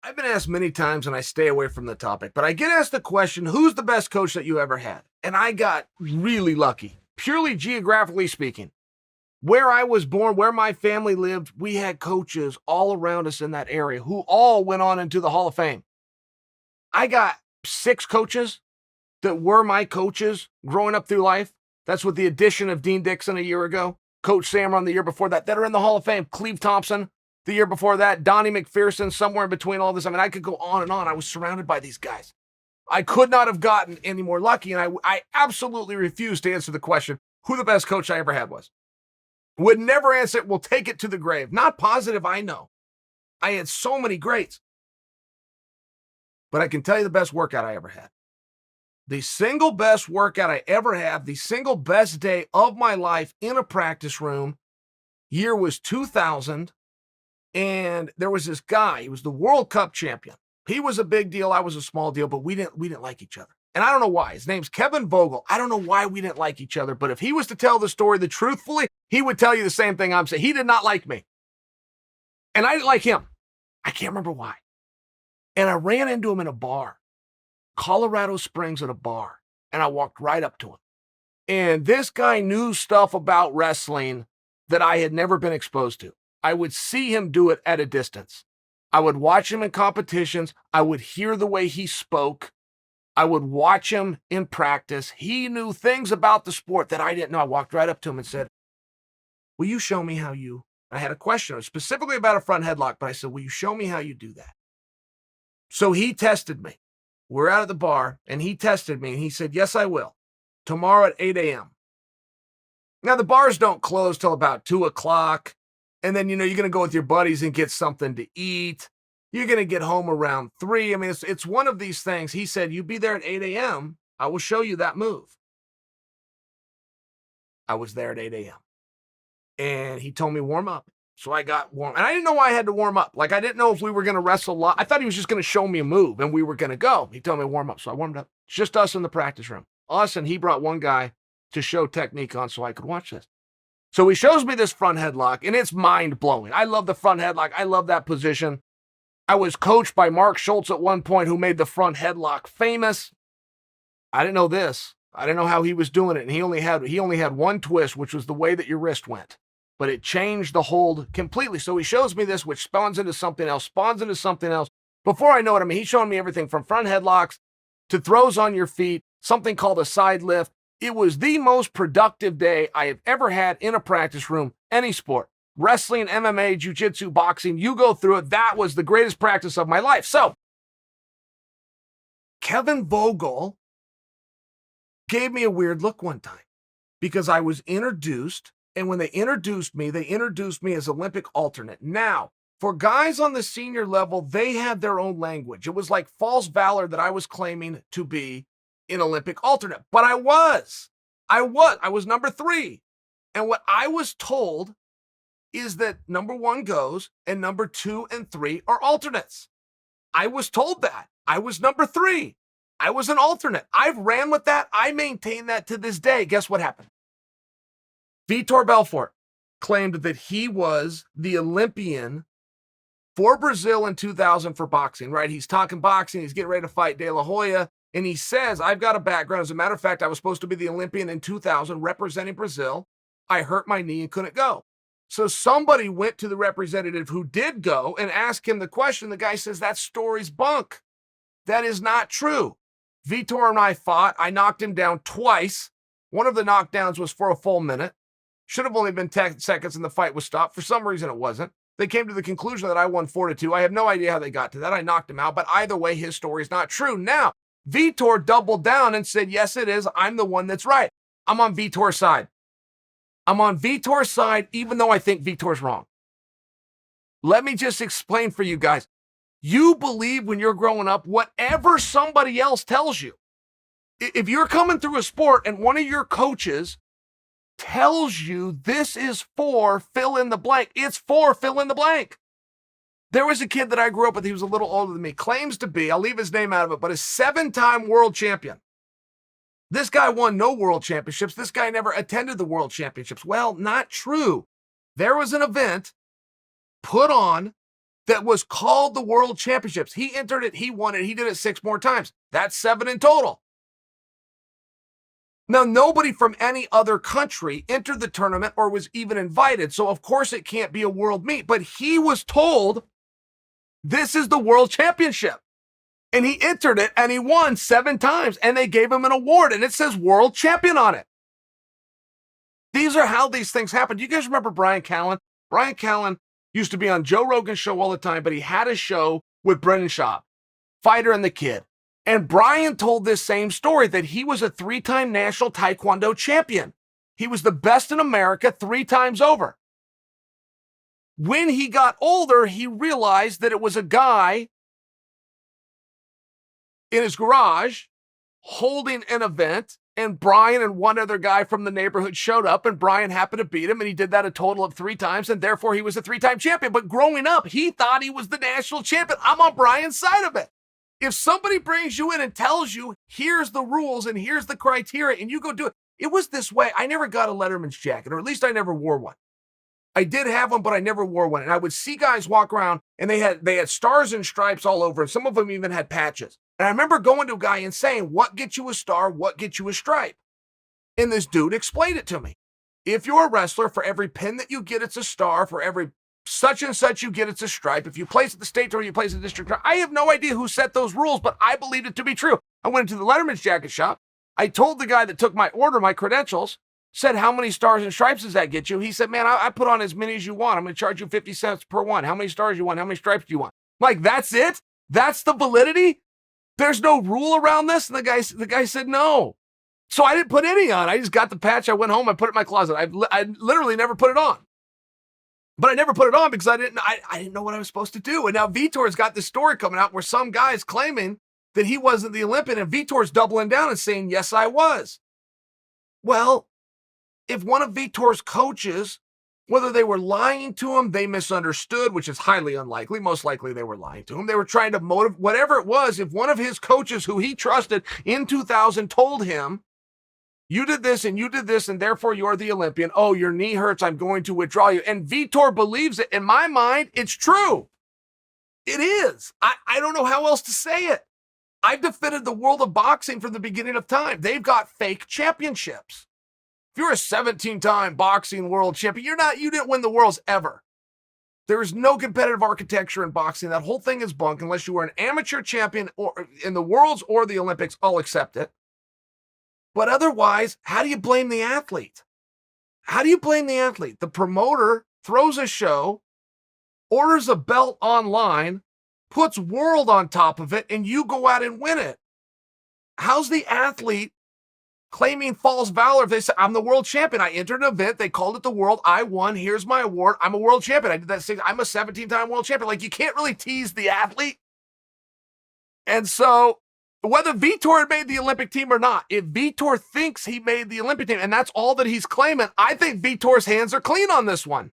I've been asked many times and I stay away from the topic, but I get asked the question, who's the best coach that you ever had? And I got really lucky, purely geographically speaking. Where I was born, where my family lived, we had coaches all around us in that area who all went on into the Hall of Fame. I got 6 coaches that were my coaches growing up through life. That's with the addition of Dean Dixon a year ago, Coach Samron the year before that are in the Hall of Fame. Cleve Thompson the year before that, Donnie McPherson, somewhere in between all this. I mean, I could go on and on. I was surrounded by these guys. I could not have gotten any more lucky, and I absolutely refuse to answer the question, who the best coach I ever had was. Would never answer it, will take it to the grave. Not positive, I know. I had so many greats. But I can tell you the best workout I ever had. The single best workout I ever had, the single best day of my life in a practice room, year was 2000, and there was this guy, he was the World Cup champion. He was a big deal, I was a small deal, but we didn't like each other. And I don't know why. His name's Kevin Vogel. I don't know why we didn't like each other, but if he was to tell the story truthfully, he would tell you the same thing I'm saying. He did not like me. And I didn't like him. I can't remember why. And I ran into him in a bar, Colorado Springs at a bar, and I walked right up to him. And this guy knew stuff about wrestling that I had never been exposed to. I would see him do it at a distance. I would watch him in competitions. I would hear the way he spoke. I would watch him in practice. He knew things about the sport that I didn't know. I walked right up to him and said, will you show me how you, I had a question specifically about a front headlock, but I said, will you show me how you do that? So he tested me. We're out at the bar, and he tested me, and he said, yes, I will. Tomorrow at 8 a.m. Now, the bars don't close till about 2 o'clock, and then, you're going to go with your buddies and get something to eat. You're going to get home around 3. I mean, it's one of these things. He said, you be there at 8 a.m. I will show you that move. I was there at 8 a.m. And he told me warm up. So I got warm. And I didn't know why I had to warm up. Like, I didn't know if we were going to wrestle a lot. I thought he was just going to show me a move and we were going to go. He told me warm up. So I warmed up. It's just us in the practice room. Us, and he brought one guy to show technique on so I could watch this. So he shows me this front headlock, and it's mind-blowing. I love the front headlock. I love that position. I was coached by Mark Schultz at one point, who made the front headlock famous. I didn't know this. I didn't know how he was doing it, and he only had one twist, which was the way that your wrist went. But it changed the hold completely. So he shows me this, which spawns into something else. Before I know it, I mean, he's showing me everything from front headlocks to throws on your feet, something called a side lift. It was the most productive day I have ever had in a practice room, any sport. Wrestling, MMA, jiu-jitsu, boxing, you go through it. That was the greatest practice of my life. So, Kevin Vogel gave me a weird look one time because I was introduced, and when they introduced me as Olympic alternate. Now, for guys on the senior level, they had their own language. It was like false valor that I was claiming to be an Olympic alternate, but I was number 3. And what I was told is that number 1 goes and number 2 and 3 are alternates. I was told that. I was number 3. I was an alternate. I've ran with that. I maintain that to this day. Guess what happened? Vitor Belfort claimed that he was the Olympian for Brazil in 2000 for boxing, right? He's talking boxing. He's getting ready to fight De La Hoya. And he says, I've got a background. As a matter of fact, I was supposed to be the Olympian in 2000 representing Brazil. I hurt my knee and couldn't go. So somebody went to the representative who did go and asked him the question. The guy says, that story's bunk. That is not true. Vitor and I fought. I knocked him down twice. One of the knockdowns was for a full minute. Should have only been 10 seconds and the fight was stopped. For some reason, it wasn't. They came to the conclusion that I won 4-2. I have no idea how they got to that. I knocked him out, but either way, his story is not true. Now, Vitor doubled down and said, yes, it is. I'm the one that's right. I'm on Vitor's side. Even though I think Vitor's wrong. Let me just explain for you guys. You believe when you're growing up whatever somebody else tells you. If you're coming through a sport and one of your coaches tells you this is for fill in the blank, it's for fill in the blank. There was a kid that I grew up with. He was a little older than me. Claims to be, I'll leave his name out of it, but a 7-time world champion. This guy won no world championships. This guy never attended the world championships. Well, not true. There was an event put on that was called the World Championships. He entered it, he won it, he did it 6 more times. That's 7 in total. Now, nobody from any other country entered the tournament or was even invited, so of course it can't be a world meet. But he was told, this is the World Championship. And he entered it, and he won 7 times, and they gave him an award, and it says World Champion on it. These are how these things happen. Do you guys remember Brian Callen? Brian Callen used to be on Joe Rogan's show all the time, but he had a show with Brendan Schaub, Fighter and the Kid. And Brian told this same story, that he was a 3-time national Taekwondo champion. He was the best in America 3 times over. When he got older, he realized that it was a guy in his garage holding an event, and Brian and one other guy from the neighborhood showed up, and Brian happened to beat him, and he did that a total of 3 times, and therefore he was a 3-time champion. But growing up, he thought he was the national champion. I'm on Brian's side of it. If somebody brings you in and tells you, here's the rules and here's the criteria, and you go do it. It was this way. I never got a Letterman's jacket, or at least I never wore one. I did have one, but I never wore one. And I would see guys walk around, and they had stars and stripes all over, and some of them even had patches. And I remember going to a guy and saying, what gets you a star? What gets you a stripe? And this dude explained it to me. If you're a wrestler, for every pin that you get, it's a star. For every such and such you get, it's a stripe. If you place at the state tournament, you place at the district tournament. I have no idea who set those rules, but I believed it to be true. I went into the Letterman's jacket shop. I told the guy that took my order, my credentials, said, how many stars and stripes does that get you? He said, man, I put on as many as you want. I'm going to charge you 50 cents per one. How many stars do you want? How many stripes do you want? Like, that's it? That's the validity? There's no rule around this? And the guy said no. So I didn't put any on. I just got the patch. I went home. I put it in my closet. I literally never put it on. But I never put it on because I didn't know what I was supposed to do. And now Vitor's got this story coming out where some guy's claiming that he wasn't the Olympian, and Vitor's doubling down and saying, yes, I was. Well, if one of Vitor's coaches, whether they were lying to him, they misunderstood, which is highly unlikely. Most likely they were lying to him. They were trying to motivate, whatever it was. If one of his coaches who he trusted in 2000 told him, you did this and you did this, and therefore you're the Olympian. Oh, your knee hurts. I'm going to withdraw you. And Vitor believes it. In my mind, it's true. It is. I don't know how else to say it. I've defended the world of boxing from the beginning of time. They've got fake championships. If you're a 17-time boxing world champion, you didn't win the worlds ever. There is no competitive architecture in boxing. That whole thing is bunk unless you were an amateur champion or in the worlds or the Olympics. I'll accept it. But otherwise, how do you blame the athlete? How do you blame the athlete? The promoter throws a show, orders a belt online, puts world on top of it, and you go out and win it. How's the athlete claiming false valor if they say, I'm the world champion? I entered an event. They called it the world. I won. Here's my award. I'm a world champion. I did that. I'm a 17-time world champion. Like, you can't really tease the athlete. And so whether Vitor had made the Olympic team or not, if Vitor thinks he made the Olympic team, and that's all that he's claiming, I think Vitor's hands are clean on this one.